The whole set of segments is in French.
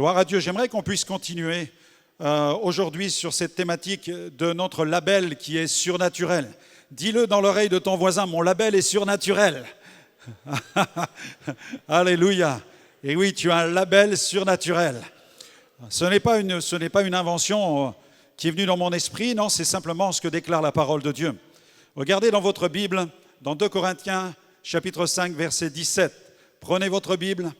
Gloire à Dieu. J'aimerais qu'on puisse continuer aujourd'hui sur cette thématique de notre label qui est surnaturel. Dis-le dans l'oreille de ton voisin, mon label est surnaturel. Alléluia. Et oui, tu as un label surnaturel. Ce n'est pas une invention qui est venue dans mon esprit, non, c'est simplement ce que déclare la parole de Dieu. Regardez dans votre Bible, dans 2 Corinthiens, chapitre 5, verset 17. Prenez votre Bible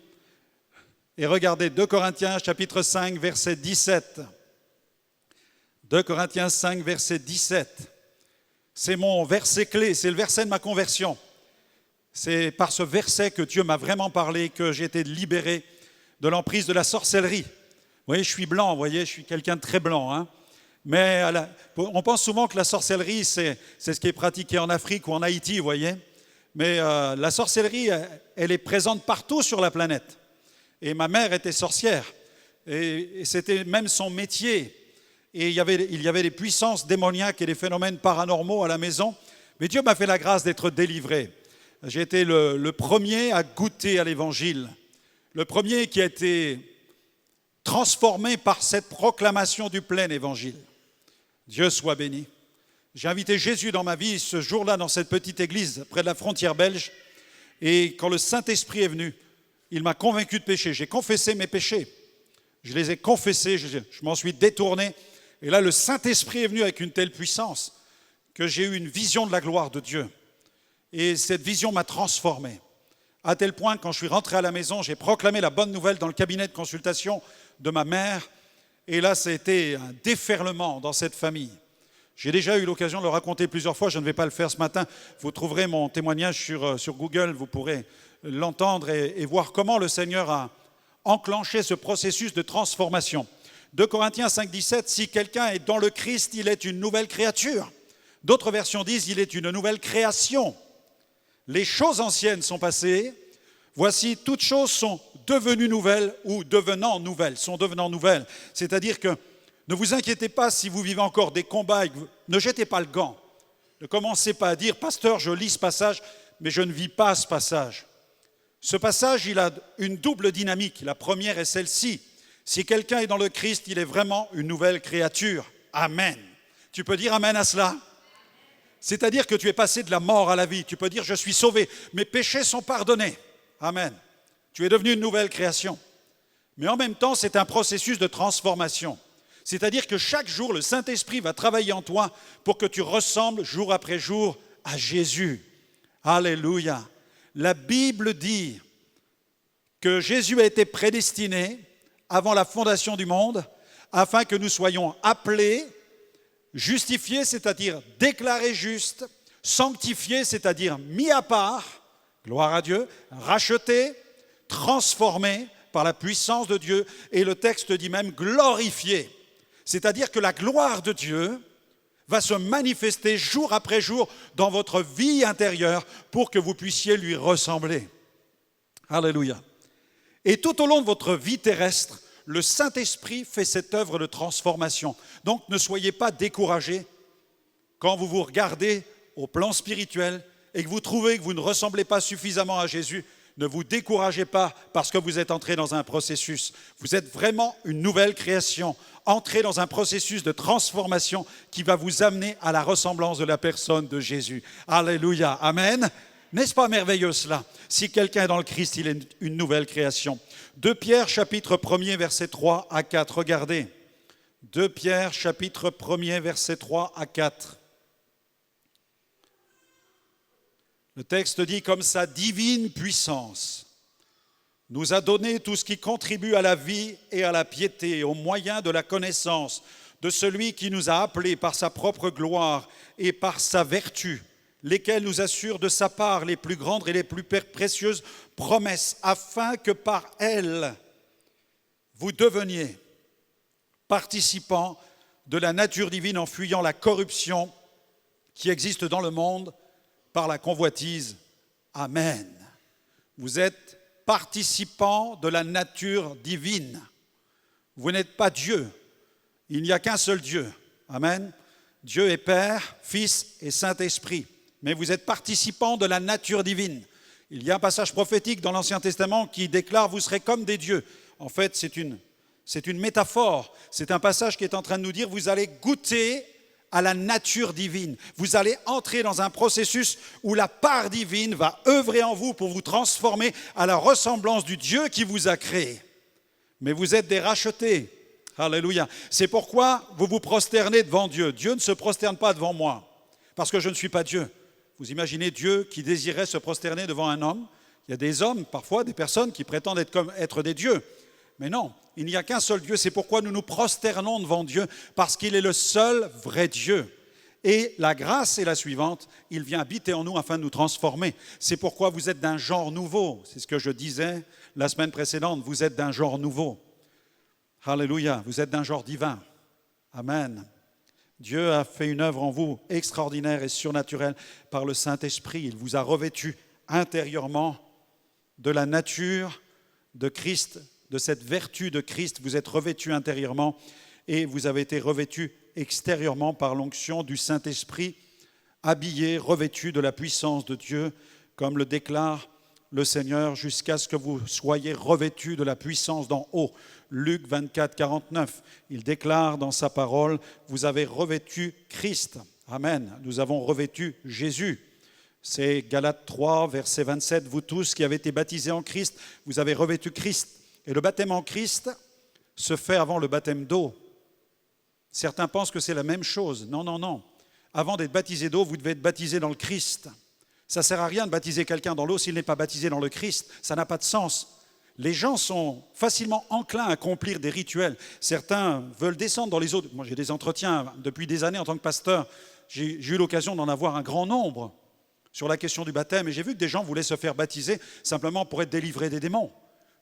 et regardez 2 Corinthiens, chapitre 5, verset 17. 2 Corinthiens 5, verset 17. C'est mon verset clé, c'est le verset de ma conversion. C'est par ce verset que Dieu m'a vraiment parlé, que j'ai été libéré de l'emprise de la sorcellerie. Vous voyez, je suis blanc, vous voyez, je suis quelqu'un de très blanc. Hein. Mais on pense souvent que la sorcellerie, c'est ce qui est pratiqué en Afrique ou en Haïti, vous voyez. Mais la sorcellerie, elle est présente partout sur la planète. Et ma mère était sorcière. Et c'était même son métier. Et il y avait des puissances démoniaques et des phénomènes paranormaux à la maison. Mais Dieu m'a fait la grâce d'être délivré. J'ai été le premier à goûter à l'Évangile. Le premier qui a été transformé par cette proclamation du plein Évangile. Dieu soit béni. J'ai invité Jésus dans ma vie ce jour-là dans cette petite église près de la frontière belge. Et quand le Saint-Esprit est venu, il m'a convaincu de péché. J'ai confessé mes péchés. Je les ai confessés, je m'en suis détourné. Et là, le Saint-Esprit est venu avec une telle puissance que j'ai eu une vision de la gloire de Dieu. Et cette vision m'a transformé. À tel point, quand je suis rentré à la maison, j'ai proclamé la bonne nouvelle dans le cabinet de consultation de ma mère. Et là, ça a été un déferlement dans cette famille. J'ai déjà eu l'occasion de le raconter plusieurs fois, je ne vais pas le faire ce matin. Vous trouverez mon témoignage sur Google, vous pourrez l'entendre et voir comment le Seigneur a enclenché ce processus de transformation. 2 Corinthiens 5, 17, si quelqu'un est dans le Christ, il est une nouvelle créature. D'autres versions disent, il est une nouvelle création. Les choses anciennes sont passées, voici, toutes choses sont devenues nouvelles ou devenant nouvelles, sont devenant nouvelles. C'est-à-dire que ne vous inquiétez pas si vous vivez encore des combats, ne jetez pas le gant. Ne commencez pas à dire, pasteur, je lis ce passage, mais je ne vis pas ce passage. Ce passage, il a une double dynamique. La première est celle-ci. Si quelqu'un est dans le Christ, il est vraiment une nouvelle créature. Amen. Tu peux dire amen à cela ? C'est-à-dire que tu es passé de la mort à la vie. Tu peux dire, je suis sauvé. Mes péchés sont pardonnés. Amen. Tu es devenu une nouvelle création. Mais en même temps, c'est un processus de transformation. C'est-à-dire que chaque jour, le Saint-Esprit va travailler en toi pour que tu ressembles jour après jour à Jésus. Alléluia. La Bible dit que Jésus a été prédestiné avant la fondation du monde afin que nous soyons appelés, justifiés, c'est-à-dire déclarés justes, sanctifiés, c'est-à-dire mis à part, gloire à Dieu, rachetés, transformés par la puissance de Dieu, et le texte dit même glorifiés. C'est-à-dire que la gloire de Dieu va se manifester jour après jour dans votre vie intérieure pour que vous puissiez lui ressembler. Alléluia. Et tout au long de votre vie terrestre, le Saint-Esprit fait cette œuvre de transformation. Donc ne soyez pas découragés quand vous vous regardez au plan spirituel et que vous trouvez que vous ne ressemblez pas suffisamment à Jésus. Ne vous découragez pas parce que vous êtes entré dans un processus. Vous êtes vraiment une nouvelle création, entré dans un processus de transformation qui va vous amener à la ressemblance de la personne de Jésus. Alléluia, amen. N'est-ce pas merveilleux cela? Si quelqu'un est dans le Christ, il est une nouvelle création. 2 Pierre, chapitre 1er, versets 3 à 4. Regardez. 2 Pierre, chapitre 1er, versets 3 à 4. Le texte dit, comme sa divine puissance nous a donné tout ce qui contribue à la vie et à la piété, au moyen de la connaissance de celui qui nous a appelés par sa propre gloire et par sa vertu, lesquels nous assurent de sa part les plus grandes et les plus précieuses promesses, afin que par elles, vous deveniez participants de la nature divine en fuyant la corruption qui existe dans le monde par la convoitise. Amen. Vous êtes participants de la nature divine. Vous n'êtes pas Dieu. Il n'y a qu'un seul Dieu. Amen. Dieu est Père, Fils et Saint-Esprit. Mais vous êtes participants de la nature divine. Il y a un passage prophétique dans l'Ancien Testament qui déclare « Vous serez comme des dieux ». En fait, C'est une métaphore. C'est un passage qui est en train de nous dire, vous allez goûter à la nature divine. Vous allez entrer dans un processus où la part divine va œuvrer en vous pour vous transformer à la ressemblance du Dieu qui vous a créé. Mais vous êtes des rachetés. Alléluia. C'est pourquoi vous vous prosternez devant Dieu. Dieu ne se prosterne pas devant moi, parce que je ne suis pas Dieu. Vous imaginez Dieu qui désirait se prosterner devant un homme? Il y a des hommes, parfois, des personnes qui prétendent être des dieux. Mais non, il n'y a qu'un seul Dieu. C'est pourquoi nous nous prosternons devant Dieu, parce qu'il est le seul vrai Dieu. Et la grâce est la suivante, il vient habiter en nous afin de nous transformer. C'est pourquoi vous êtes d'un genre nouveau. C'est ce que je disais la semaine précédente, vous êtes d'un genre nouveau. Alléluia, vous êtes d'un genre divin. Amen. Dieu a fait une œuvre en vous extraordinaire et surnaturelle par le Saint-Esprit. Il vous a revêtu intérieurement de la nature de Christ, de cette vertu de Christ. Vous êtes revêtu intérieurement et vous avez été revêtu extérieurement par l'onction du Saint-Esprit, habillé, revêtu de la puissance de Dieu, comme le déclare le Seigneur, jusqu'à ce que vous soyez revêtus de la puissance d'en haut. Luc 24, 49, il déclare dans sa parole, vous avez revêtu Christ. Amen. Nous avons revêtu Jésus. C'est Galates 3, verset 27, vous tous qui avez été baptisés en Christ, vous avez revêtu Christ. Et le baptême en Christ se fait avant le baptême d'eau. Certains pensent que c'est la même chose. Non, non, non. Avant d'être baptisé d'eau, vous devez être baptisé dans le Christ. Ça ne sert à rien de baptiser quelqu'un dans l'eau s'il n'est pas baptisé dans le Christ. Ça n'a pas de sens. Les gens sont facilement enclins à accomplir des rituels. Certains veulent descendre dans les eaux. Moi, j'ai des entretiens depuis des années en tant que pasteur. J'ai eu l'occasion d'en avoir un grand nombre sur la question du baptême. Et j'ai vu que des gens voulaient se faire baptiser simplement pour être délivrés des démons.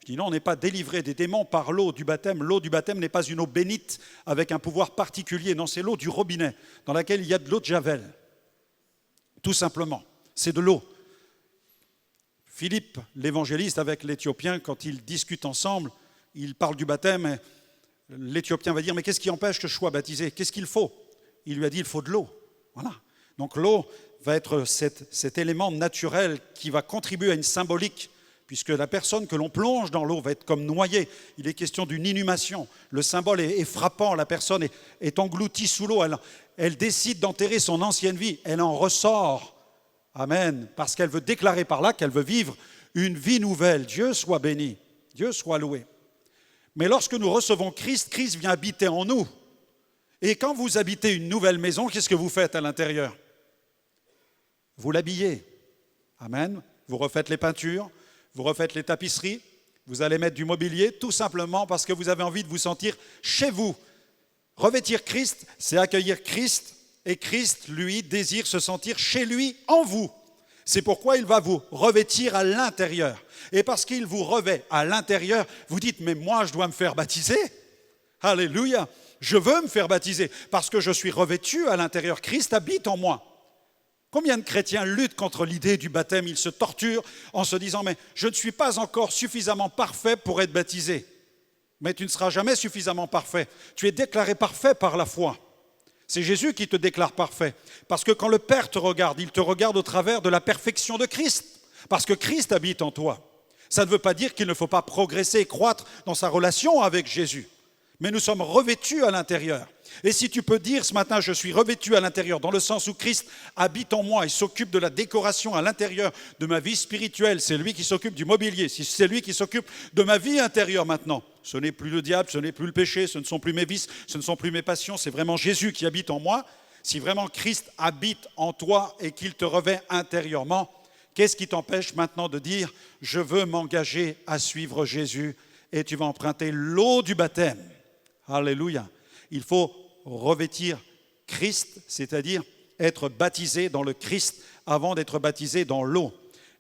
Je dis non, on n'est pas délivré des démons par l'eau du baptême. L'eau du baptême n'est pas une eau bénite avec un pouvoir particulier. Non, c'est l'eau du robinet dans laquelle il y a de l'eau de Javel. Tout simplement. C'est de l'eau. Philippe, l'évangéliste, avec l'Éthiopien, quand ils discutent ensemble, ils parlent du baptême. Et l'Éthiopien va dire, mais qu'est-ce qui empêche que je sois baptisé? Qu'est-ce qu'il faut? Il lui a dit, il faut de l'eau. Voilà. Donc l'eau va être cet élément naturel qui va contribuer à une symbolique, puisque la personne que l'on plonge dans l'eau va être comme noyée. Il est question d'une inhumation. Le symbole est frappant. La personne est engloutie sous l'eau. Elle décide d'enterrer son ancienne vie. Elle en ressort. Amen. Parce qu'elle veut déclarer par là qu'elle veut vivre une vie nouvelle. Dieu soit béni. Dieu soit loué. Mais lorsque nous recevons Christ, Christ vient habiter en nous. Et quand vous habitez une nouvelle maison, qu'est-ce que vous faites à l'intérieur? Vous l'habillez. Amen. Vous refaites les peintures, vous refaites les tapisseries, vous allez mettre du mobilier, tout simplement parce que vous avez envie de vous sentir chez vous. Revêtir Christ, c'est accueillir Christ, et Christ, lui, désire se sentir chez lui, en vous. C'est pourquoi il va vous revêtir à l'intérieur. Et parce qu'il vous revêt à l'intérieur, vous dites, mais moi, je dois me faire baptiser. Alléluia. Je veux me faire baptiser parce que je suis revêtu à l'intérieur. Christ habite en moi. Combien de chrétiens luttent contre l'idée du baptême? Ils se torturent en se disant, mais je ne suis pas encore suffisamment parfait pour être baptisé. Mais tu ne seras jamais suffisamment parfait. Tu es déclaré parfait par la foi. C'est Jésus qui te déclare parfait. Parce que quand le Père te regarde, il te regarde au travers de la perfection de Christ. Parce que Christ habite en toi. Ça ne veut pas dire qu'il ne faut pas progresser et croître dans sa relation avec Jésus. Mais nous sommes revêtus à l'intérieur. Et si tu peux dire ce matin, je suis revêtu à l'intérieur, dans le sens où Christ habite en moi et s'occupe de la décoration à l'intérieur de ma vie spirituelle, c'est lui qui s'occupe du mobilier, c'est lui qui s'occupe de ma vie intérieure maintenant. Ce n'est plus le diable, ce n'est plus le péché, ce ne sont plus mes vices, ce ne sont plus mes passions, c'est vraiment Jésus qui habite en moi. Si vraiment Christ habite en toi et qu'il te revêt intérieurement, qu'est-ce qui t'empêche maintenant de dire, je veux m'engager à suivre Jésus et tu vas emprunter l'eau du baptême. Alléluia. Il faut revêtir Christ, c'est-à-dire être baptisé dans le Christ avant d'être baptisé dans l'eau.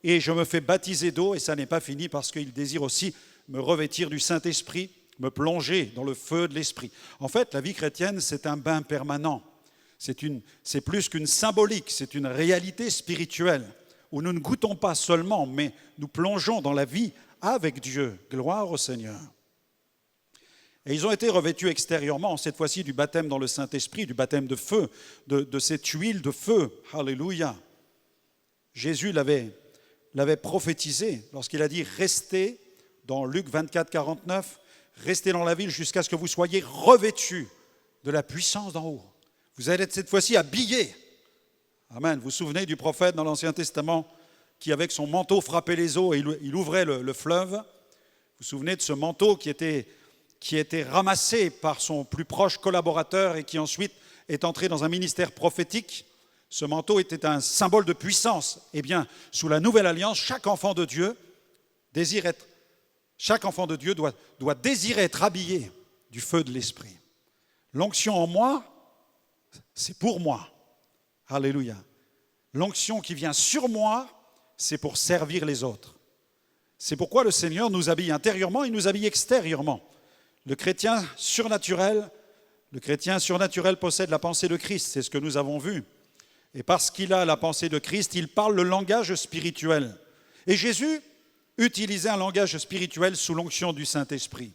Et je me fais baptiser d'eau et ça n'est pas fini parce qu'il désire aussi me revêtir du Saint-Esprit, me plonger dans le feu de l'Esprit. En fait, la vie chrétienne, c'est un bain permanent. C'est plus qu'une symbolique, c'est une réalité spirituelle où nous ne goûtons pas seulement, mais nous plongeons dans la vie avec Dieu. Gloire au Seigneur. Et ils ont été revêtus extérieurement, cette fois-ci du baptême dans le Saint-Esprit, du baptême de feu, de cette huile de feu. Alléluia. Jésus l'avait prophétisé lorsqu'il a dit « Restez » dans Luc 24, 49, restez dans la ville jusqu'à ce que vous soyez revêtus de la puissance d'en haut. Vous allez être cette fois-ci habillés. Amen. Vous vous souvenez du prophète dans l'Ancien Testament qui, avec son manteau, frappait les eaux et il ouvrait le fleuve. Vous vous souvenez de ce manteau qui était ramassé par son plus proche collaborateur et qui ensuite est entré dans un ministère prophétique. Ce manteau était un symbole de puissance. Eh bien, sous la nouvelle alliance, chaque enfant de Dieu doit désirer être habillé du feu de l'Esprit. L'onction en moi, c'est pour moi. Alléluia. L'onction qui vient sur moi, c'est pour servir les autres. C'est pourquoi le Seigneur nous habille intérieurement, il nous habille extérieurement. Le chrétien surnaturel possède la pensée de Christ, c'est ce que nous avons vu. Et parce qu'il a la pensée de Christ, il parle le langage spirituel. Et Jésus utilisait un langage spirituel sous l'onction du Saint-Esprit.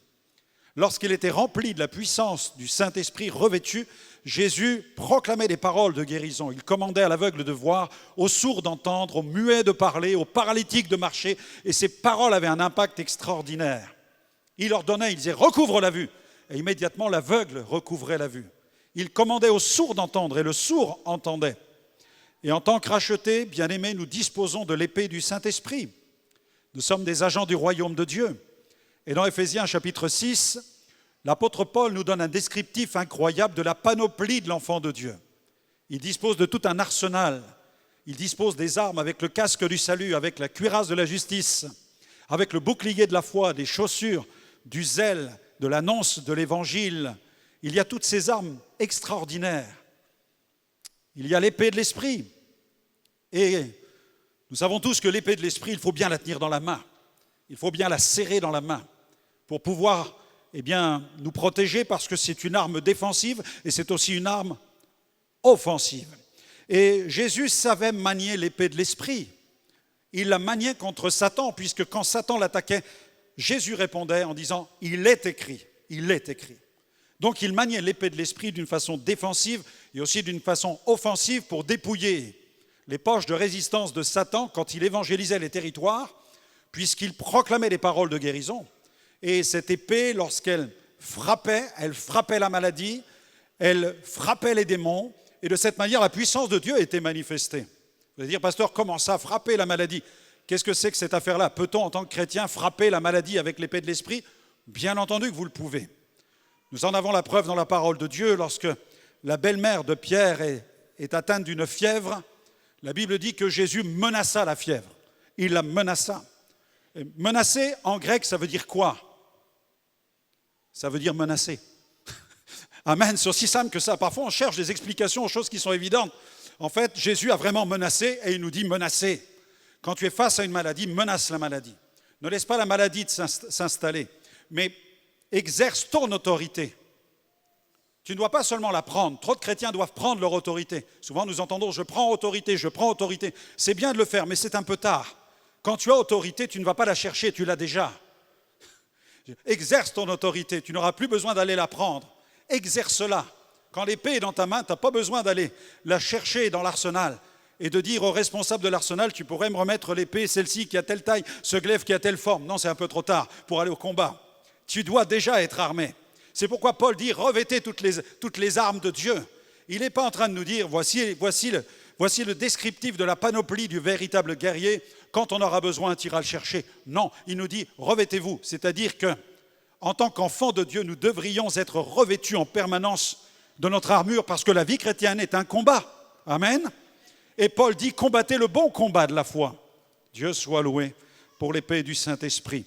Lorsqu'il était rempli de la puissance du Saint-Esprit revêtu, Jésus proclamait des paroles de guérison. Il commandait à l'aveugle de voir, aux sourds d'entendre, aux muets de parler, aux paralytiques de marcher. Et ces paroles avaient un impact extraordinaire. Il ordonnait, il disait « recouvre la vue ». Et immédiatement, l'aveugle recouvrait la vue. Il commandait aux sourds d'entendre et le sourd entendait. Et en tant que rachetés, bien-aimés, nous disposons de l'épée du Saint-Esprit. Nous sommes des agents du royaume de Dieu. Et dans Éphésiens chapitre 6, l'apôtre Paul nous donne un descriptif incroyable de la panoplie de l'enfant de Dieu. Il dispose de tout un arsenal. Il dispose des armes avec le casque du salut, avec la cuirasse de la justice, avec le bouclier de la foi, des chaussures, du zèle, de l'annonce de l'évangile. Il y a toutes ces armes extraordinaires. Il y a l'épée de l'esprit. Et nous savons tous que l'épée de l'esprit, il faut bien la tenir dans la main. Il faut bien la serrer dans la main pour pouvoir nous protéger, parce que c'est une arme défensive et c'est aussi une arme offensive. Et Jésus savait manier l'épée de l'esprit. Il la maniait contre Satan, puisque quand Satan l'attaquait, Jésus répondait en disant « il est écrit, il est écrit ». Donc il maniait l'épée de l'esprit d'une façon défensive et aussi d'une façon offensive pour dépouiller les poches de résistance de Satan quand il évangélisait les territoires, puisqu'il proclamait des paroles de guérison. Et cette épée, lorsqu'elle frappait, elle frappait la maladie, elle frappait les démons, et de cette manière, la puissance de Dieu était manifestée. Vous allez dire, pasteur, comment ça, frapper la maladie? Qu'est-ce que c'est que cette affaire-là? Peut-on, en tant que chrétien, frapper la maladie avec l'épée de l'esprit? Bien entendu que vous le pouvez. Nous en avons la preuve dans la parole de Dieu. Lorsque la belle-mère de Pierre est atteinte d'une fièvre, la Bible dit que Jésus menaça la fièvre. Il la menaça. Et menacer, en grec, ça veut dire quoi? Ça veut dire menacer. Amen, c'est aussi simple que ça. Parfois, on cherche des explications aux choses qui sont évidentes. En fait, Jésus a vraiment menacé et il nous dit menacer. Quand tu es face à une maladie, menace la maladie. Ne laisse pas la maladie s'installer, mais exerce ton autorité. Tu ne dois pas seulement la prendre. Trop de chrétiens doivent prendre leur autorité. Souvent, nous entendons « je prends autorité, je prends autorité ». C'est bien de le faire, mais c'est un peu tard. Quand tu as autorité, tu ne vas pas la chercher, tu l'as déjà. Exerce ton autorité, tu n'auras plus besoin d'aller la prendre. Exerce-la. Quand l'épée est dans ta main, tu n'as pas besoin d'aller la chercher dans l'arsenal et de dire au responsable de l'arsenal, tu pourrais me remettre l'épée, celle-ci qui a telle taille, ce glaive qui a telle forme. Non, c'est un peu trop tard pour aller au combat. Tu dois déjà être armé. C'est pourquoi Paul dit, revêtez toutes les armes de Dieu. Il n'est pas en train de nous dire, voici le descriptif de la panoplie du véritable guerrier. Quand on aura besoin, tu iras le chercher. Non, il nous dit, revêtez-vous. C'est-à-dire que, en tant qu'enfants de Dieu, nous devrions être revêtus en permanence de notre armure, parce que la vie chrétienne est un combat. Amen. Et Paul dit, combattez le bon combat de la foi. Dieu soit loué pour l'épée du Saint-Esprit.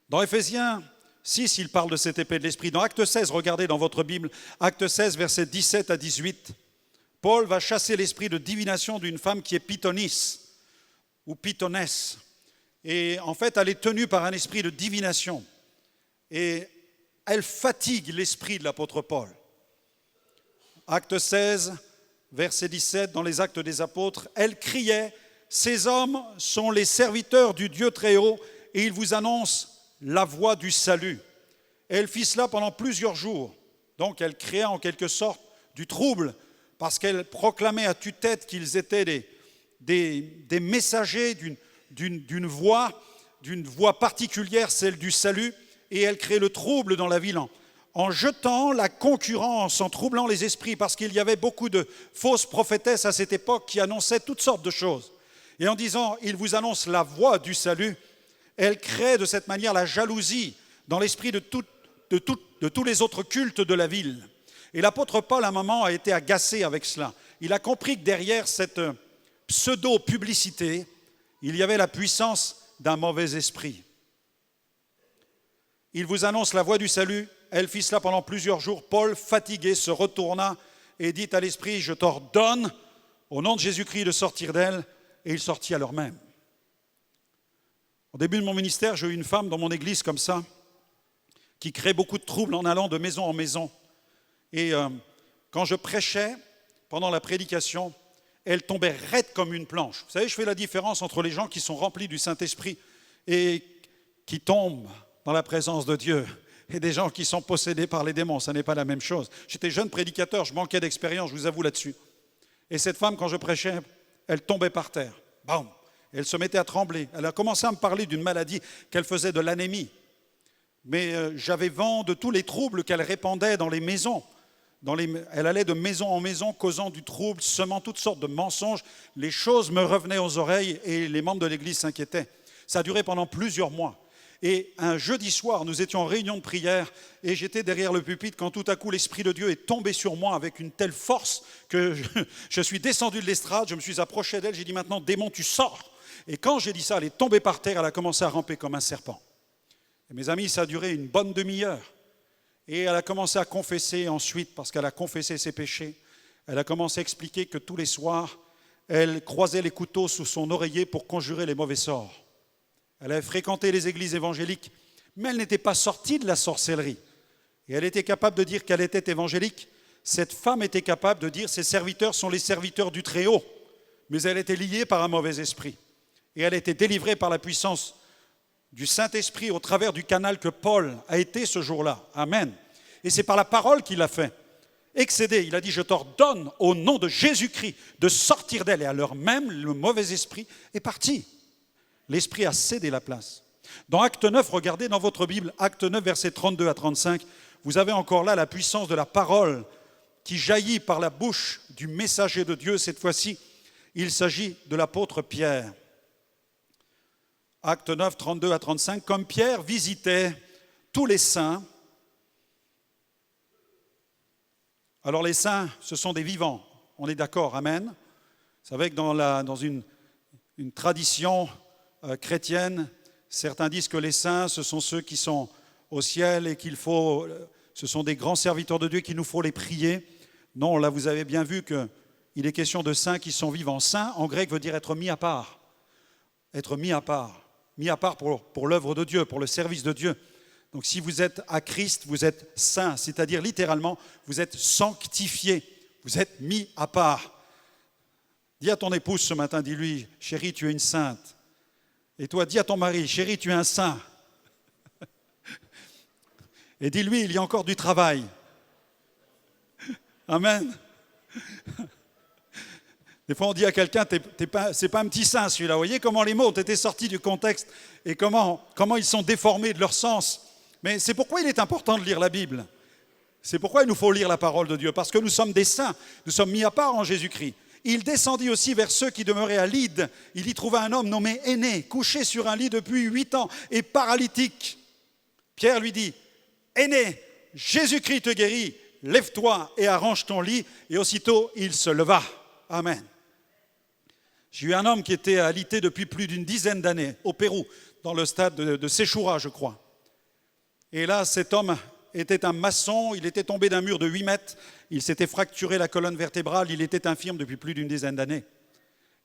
Dans Éphésiens 6, il parle de cette épée de l'Esprit. Dans Acte 16, regardez dans votre Bible, Acte 16, versets 17 à 18, Paul va chasser l'esprit de divination d'une femme qui est pythonisse ou pythonesse. Et en fait, elle est tenue par un esprit de divination. Et elle fatigue l'esprit de l'apôtre Paul. Acte 16, verset 17, dans les Actes des Apôtres, elle criait, « Ces hommes sont les serviteurs du Dieu très haut et ils vous annoncent la voie du salut. » Et elle fit cela pendant plusieurs jours. Donc elle créa en quelque sorte du trouble parce qu'elle proclamait à tue-tête qu'ils étaient des messagers d'une voie particulière, celle du salut. et elle crée le trouble dans la ville en jetant la concurrence, en troublant les esprits, parce qu'il y avait beaucoup de fausses prophétesses à cette époque qui annonçaient toutes sortes de choses. Et en disant, il vous annonce la voie du salut, elle crée de cette manière la jalousie dans l'esprit de tous les autres cultes de la ville. Et l'apôtre Paul, à un moment, a été agacé avec cela. Il a compris que derrière cette pseudo-publicité, il y avait la puissance d'un mauvais esprit. Il vous annonce la voie du salut. Elle fit cela pendant plusieurs jours. Paul, fatigué, se retourna et dit à l'esprit, je t'ordonne, au nom de Jésus-Christ, de sortir d'elle. Et il sortit à l'heure même. Au début de mon ministère, j'ai eu une femme dans mon église comme ça, qui crée beaucoup de troubles en allant de maison en maison. Et quand je prêchais, pendant la prédication, elle tombait raide comme une planche. Vous savez, je fais la différence entre les gens qui sont remplis du Saint-Esprit et qui tombent dans la présence de Dieu et des gens qui sont possédés par les démons. Ça n'est pas la même chose. J'étais jeune prédicateur, je manquais d'expérience, je vous avoue là-dessus. Et cette femme, quand je prêchais, elle tombait par terre. Bam! Elle se mettait à trembler. Elle a commencé à me parler d'une maladie qu'elle faisait de l'anémie. Mais j'avais vent de tous les troubles qu'elle répandait dans les maisons. Elle allait de maison en maison, causant du trouble, semant toutes sortes de mensonges. Les choses me revenaient aux oreilles et les membres de l'église s'inquiétaient. Ça a duré pendant plusieurs mois. Et un jeudi soir, nous étions en réunion de prière et j'étais derrière le pupitre quand tout à coup l'Esprit de Dieu est tombé sur moi avec une telle force que je suis descendu de l'estrade, je me suis approché d'elle, j'ai dit maintenant démon tu sors. Et quand j'ai dit ça, elle est tombée par terre, elle a commencé à ramper comme un serpent. Et mes amis, ça a duré une bonne demi-heure. Et elle a commencé à confesser ensuite, parce qu'elle a confessé ses péchés. Elle a commencé à expliquer que tous les soirs, elle croisait les couteaux sous son oreiller pour conjurer les mauvais sorts. Elle avait fréquenté les églises évangéliques, mais elle n'était pas sortie de la sorcellerie. Et elle était capable de dire qu'elle était évangélique. Cette femme était capable de dire ses serviteurs sont les serviteurs du Très-Haut. Mais elle était liée par un mauvais esprit. Et elle était délivrée par la puissance du Saint-Esprit au travers du canal que Paul a été ce jour-là. Amen. Et c'est par la parole qu'il a fait excéder. Il a dit, je t'ordonne au nom de Jésus-Christ de sortir d'elle. Et à l'heure même, le mauvais esprit est parti. L'esprit a cédé la place. Dans Acte 9, regardez dans votre Bible, Acte 9, versets 32 à 35, vous avez encore là la puissance de la parole qui jaillit par la bouche du messager de Dieu. Cette fois-ci, il s'agit de l'apôtre Pierre. Acte 9, 32 à 35, comme Pierre visitait tous les saints. Alors les saints, ce sont des vivants, on est d'accord, amen. Vous savez que dans une tradition chrétienne, certains disent que les saints, ce sont ceux qui sont au ciel et ce sont des grands serviteurs de Dieu qu'il nous faut les prier. Non, là vous avez bien vu qu'il est question de saints qui sont vivants. Saint, en grec, veut dire être mis à part. Être mis à part. Mis à part pour l'œuvre de Dieu, pour le service de Dieu. Donc si vous êtes à Christ, vous êtes saint, c'est-à-dire littéralement, vous êtes sanctifié, vous êtes mis à part. Dis à ton épouse ce matin, dis-lui, chérie, tu es une sainte. Et toi, dis à ton mari, chérie, tu es un saint. Et dis-lui, il y a encore du travail. Amen. Des fois, on dit à quelqu'un, c'est pas un petit saint celui-là. Vous voyez comment les mots ont été sortis du contexte et comment ils sont déformés de leur sens. Mais c'est pourquoi il est important de lire la Bible. C'est pourquoi il nous faut lire la parole de Dieu. Parce que nous sommes des saints, nous sommes mis à part en Jésus-Christ. Il descendit aussi vers ceux qui demeuraient à Lyde. Il y trouva un homme nommé Énée, couché sur un lit depuis 8 ans et paralytique. Pierre lui dit, Énée, Jésus-Christ te guérit, lève-toi et arrange ton lit. Et aussitôt, il se leva. Amen. J'ai eu un homme qui était alité depuis plus d'une dizaine d'années au Pérou, dans le stade de Séchoura, je crois. Et là, cet homme était un maçon, il était tombé d'un mur de 8 mètres, il s'était fracturé la colonne vertébrale, il était infirme depuis plus d'une dizaine d'années.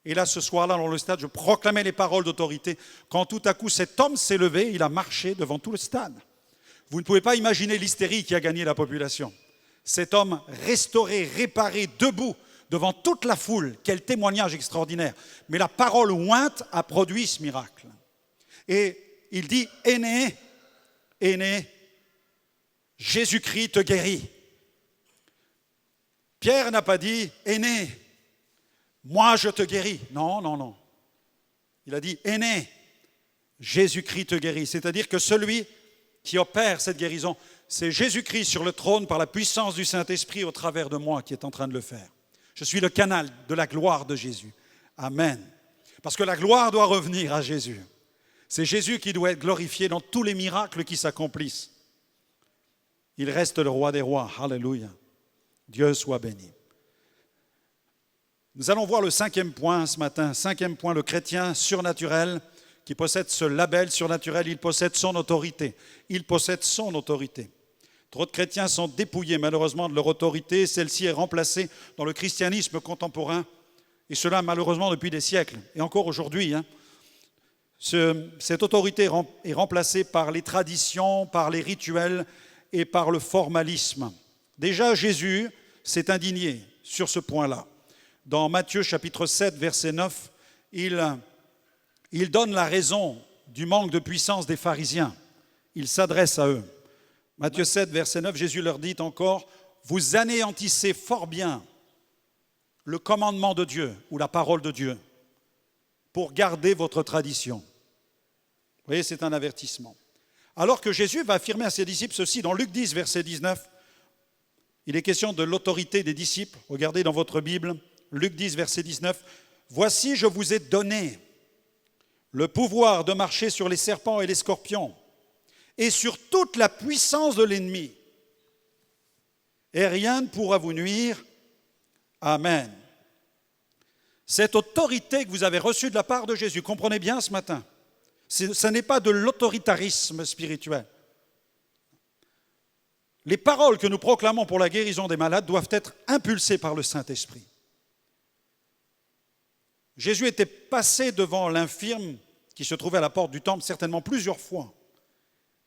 Et là, ce soir-là, dans le stade, je proclamais les paroles d'autorité. Quand tout à coup, cet homme s'est levé, il a marché devant tout le stade. Vous ne pouvez pas imaginer l'hystérie qui a gagné la population. Cet homme restauré, réparé, debout, devant toute la foule, quel témoignage extraordinaire. Mais la parole ointe a produit ce miracle. Et il dit, Énée, Énée, Jésus-Christ te guérit. Pierre n'a pas dit, Énée, moi je te guéris. Non, non, non. Il a dit, Énée, Jésus-Christ te guérit. C'est-à-dire que celui qui opère cette guérison. C'est Jésus-Christ sur le trône par la puissance du Saint-Esprit au travers de moi qui est en train de le faire. Je suis le canal de la gloire de Jésus. Amen. Parce que la gloire doit revenir à Jésus. C'est Jésus qui doit être glorifié dans tous les miracles qui s'accomplissent. Il reste le roi des rois. Alléluia. Dieu soit béni. Nous allons voir le 5e point ce matin. 5e point, le chrétien surnaturel qui possède ce label surnaturel, il possède son autorité. Il possède son autorité. Trop de chrétiens sont dépouillés malheureusement de leur autorité. Celle-ci est remplacée dans le christianisme contemporain. Et cela malheureusement depuis des siècles. Et encore aujourd'hui, cette autorité est remplacée par les traditions, par les rituels et par le formalisme. Déjà, Jésus s'est indigné sur ce point-là. Dans Matthieu chapitre 7, verset 9, il donne la raison du manque de puissance des pharisiens. Il s'adresse à eux. Matthieu 7, verset 9, Jésus leur dit encore, « Vous anéantissez fort bien le commandement de Dieu ou la parole de Dieu pour garder votre tradition. » Vous voyez, c'est un avertissement. Alors que Jésus va affirmer à ses disciples ceci, dans Luc 10, verset 19, il est question de l'autorité des disciples. Regardez dans votre Bible, Luc 10, verset 19, « Voici, je vous ai donné le pouvoir de marcher sur les serpents et les scorpions et sur toute la puissance de l'ennemi. Et rien ne pourra vous nuire. Amen. » Cette autorité que vous avez reçue de la part de Jésus, comprenez bien ce matin, ce n'est pas de l'autoritarisme spirituel. Les paroles que nous proclamons pour la guérison des malades doivent être impulsées par le Saint-Esprit. Jésus était passé devant l'infirme qui se trouvait à la porte du temple certainement plusieurs fois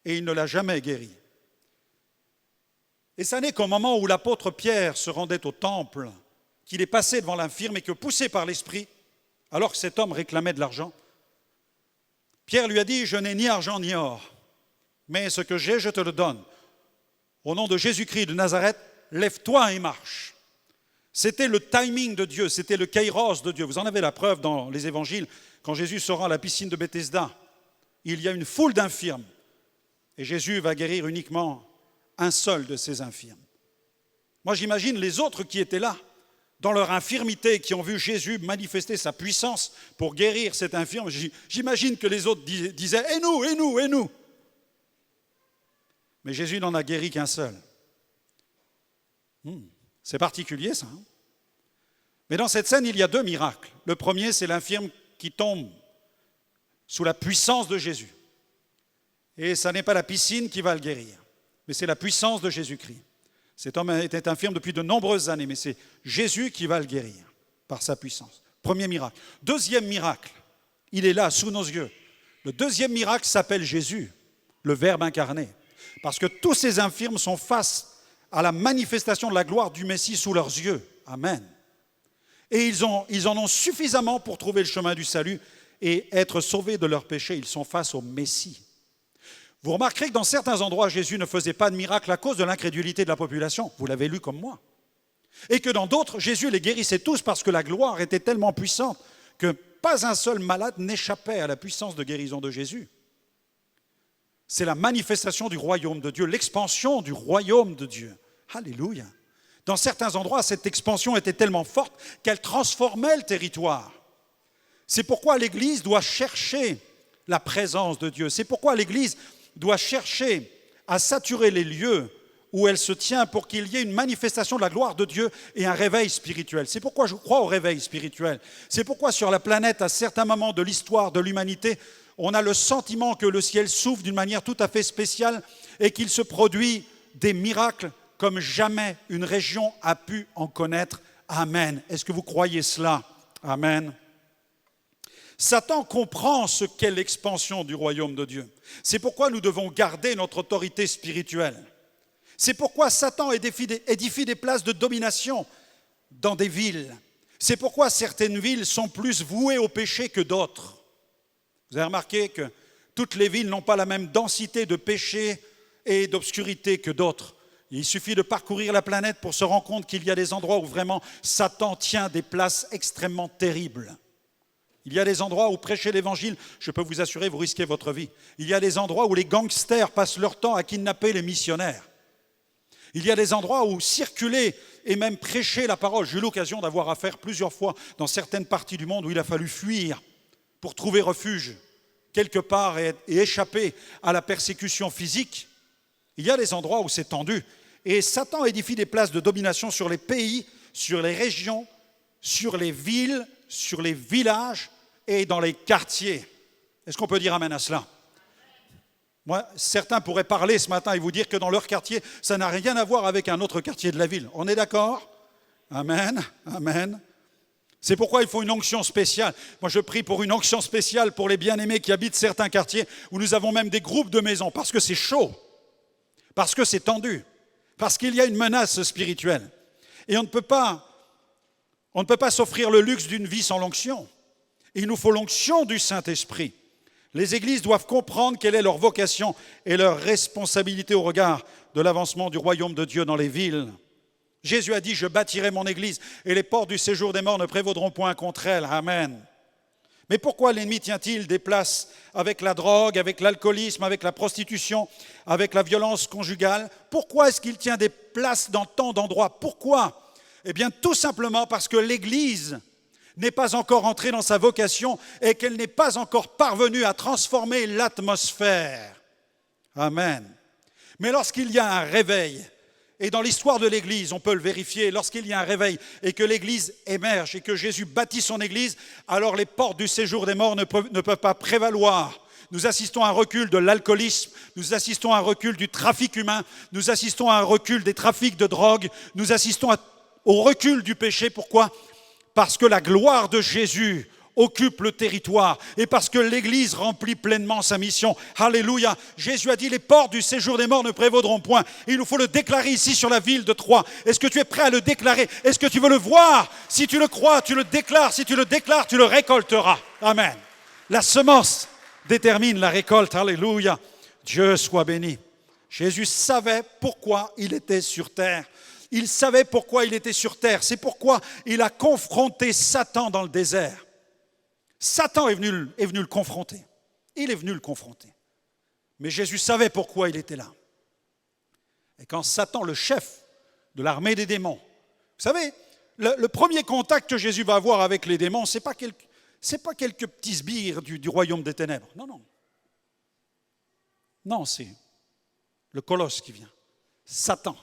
et il ne l'a jamais guéri. Et ça n'est qu'au moment où l'apôtre Pierre se rendait au temple qu'il est passé devant l'infirme et que, poussé par l'Esprit, alors que cet homme réclamait de l'argent, Pierre lui a dit, « Je n'ai ni argent ni or, mais ce que j'ai, je te le donne. Au nom de Jésus-Christ de Nazareth, lève-toi et marche. » C'était le timing de Dieu, c'était le kairos de Dieu. Vous en avez la preuve dans les évangiles, quand Jésus se rend à la piscine de Bethesda. Il y a une foule d'infirmes et Jésus va guérir uniquement un seul de ces infirmes. Moi, j'imagine les autres qui étaient là, dans leur infirmité, qui ont vu Jésus manifester sa puissance pour guérir cet infirme. J'imagine que les autres disaient « Et nous, et nous, et nous ?» Mais Jésus n'en a guéri qu'un seul. C'est particulier ça. Mais dans cette scène, il y a 2 miracles. Le premier, c'est l'infirme qui tombe sous la puissance de Jésus. Et ce n'est pas la piscine qui va le guérir, mais c'est la puissance de Jésus-Christ. Cet homme était infirme depuis de nombreuses années, mais c'est Jésus qui va le guérir par sa puissance. Premier miracle. Deuxième miracle, il est là, sous nos yeux. Le deuxième miracle s'appelle Jésus, le Verbe incarné. Parce que tous ces infirmes sont face à la manifestation de la gloire du Messie sous leurs yeux. Amen. Et ils en ont suffisamment pour trouver le chemin du salut et être sauvés de leurs péchés. Ils sont face au Messie. Vous remarquerez que dans certains endroits, Jésus ne faisait pas de miracle à cause de l'incrédulité de la population. Vous l'avez lu comme moi. Et que dans d'autres, Jésus les guérissait tous parce que la gloire était tellement puissante que pas un seul malade n'échappait à la puissance de guérison de Jésus. C'est la manifestation du royaume de Dieu, l'expansion du royaume de Dieu. Alléluia. Dans certains endroits, cette expansion était tellement forte qu'elle transformait le territoire. C'est pourquoi l'Église doit chercher la présence de Dieu. C'est pourquoi l'Église doit chercher à saturer les lieux où elle se tient pour qu'il y ait une manifestation de la gloire de Dieu et un réveil spirituel. C'est pourquoi je crois au réveil spirituel. C'est pourquoi sur la planète, à certains moments de l'histoire de l'humanité, on a le sentiment que le ciel s'ouvre d'une manière tout à fait spéciale et qu'il se produit des miracles comme jamais une région a pu en connaître. Amen. Est-ce que vous croyez cela? Amen. Satan comprend ce qu'est l'expansion du royaume de Dieu. C'est pourquoi nous devons garder notre autorité spirituelle. C'est pourquoi Satan édifie des places de domination dans des villes. C'est pourquoi certaines villes sont plus vouées au péché que d'autres. Vous avez remarqué que toutes les villes n'ont pas la même densité de péché et d'obscurité que d'autres. Il suffit de parcourir la planète pour se rendre compte qu'il y a des endroits où vraiment Satan tient des places extrêmement terribles. Il y a des endroits où prêcher l'évangile, je peux vous assurer, vous risquez votre vie. Il y a des endroits où les gangsters passent leur temps à kidnapper les missionnaires. Il y a des endroits où circuler et même prêcher la parole. J'ai eu l'occasion d'avoir affaire plusieurs fois dans certaines parties du monde où il a fallu fuir pour trouver refuge quelque part et échapper à la persécution physique. Il y a des endroits où c'est tendu. Et Satan édifie des places de domination sur les pays, sur les régions, sur les villes, sur les villages et dans les quartiers. Est-ce qu'on peut dire amen à cela ? Moi, certains pourraient parler ce matin et vous dire que dans leur quartier, ça n'a rien à voir avec un autre quartier de la ville. On est d'accord ? Amen, amen. C'est pourquoi il faut une onction spéciale. Moi, je prie pour une onction spéciale pour les bien-aimés qui habitent certains quartiers où nous avons même des groupes de maisons, parce que c'est chaud, parce que c'est tendu, parce qu'il y a une menace spirituelle. Et on ne peut pas s'offrir le luxe d'une vie sans l'onction. Il nous faut l'onction du Saint-Esprit. Les églises doivent comprendre quelle est leur vocation et leur responsabilité au regard de l'avancement du royaume de Dieu dans les villes. Jésus a dit « Je bâtirai mon église et les portes du séjour des morts ne prévaudront point contre elle. » Amen. Mais pourquoi l'ennemi tient-il des places avec la drogue, avec l'alcoolisme, avec la prostitution, avec la violence conjugale ? Pourquoi est-ce qu'il tient des places dans tant d'endroits ? Pourquoi ? Eh bien, tout simplement parce que l'Église n'est pas encore entrée dans sa vocation et qu'elle n'est pas encore parvenue à transformer l'atmosphère. Amen. Mais lorsqu'il y a un réveil, et dans l'histoire de l'Église, on peut le vérifier, lorsqu'il y a un réveil et que l'Église émerge et que Jésus bâtit son Église, alors les portes du séjour des morts ne peuvent pas prévaloir. Nous assistons à un recul de l'alcoolisme, nous assistons à un recul du trafic humain, nous assistons à un recul des trafics de drogue, nous assistons au recul du péché. Pourquoi ? Parce que la gloire de Jésus occupe le territoire et parce que l'Église remplit pleinement sa mission. Alléluia. Jésus a dit, les portes du séjour des morts ne prévaudront point. Il nous faut le déclarer ici sur la ville de Troyes. Est-ce que tu es prêt à le déclarer ? Est-ce que tu veux le voir ? Si tu le crois, tu le déclares. Si tu le déclares, tu le récolteras. Amen. La semence détermine la récolte. Alléluia. Dieu soit béni. Jésus savait pourquoi il était sur terre. Il savait pourquoi il était sur terre. C'est pourquoi il a confronté Satan dans le désert. Satan est venu le confronter. Il est venu le confronter. Mais Jésus savait pourquoi il était là. Et quand Satan, le chef de l'armée des démons, vous savez, le premier contact que Jésus va avoir avec les démons, ce n'est pas quelques petits sbires du royaume des ténèbres. Non, non. Non, c'est le colosse qui vient. Satan.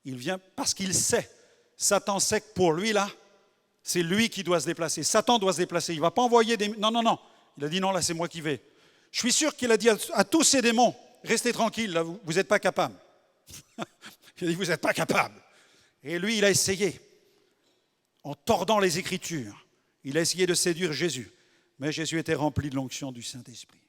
Il vient parce qu'il sait. Satan sait que pour lui, là, c'est lui qui doit se déplacer. Satan doit se déplacer. Il ne va pas envoyer des... Non, non, non. Il a dit non, là, c'est moi qui vais. Je suis sûr qu'il a dit à tous ces démons, restez tranquilles, là, vous n'êtes pas capables. Il a dit, vous n'êtes pas capables. Et lui, il a essayé, en tordant les Écritures, il a essayé de séduire Jésus. Mais Jésus était rempli de l'onction du Saint-Esprit.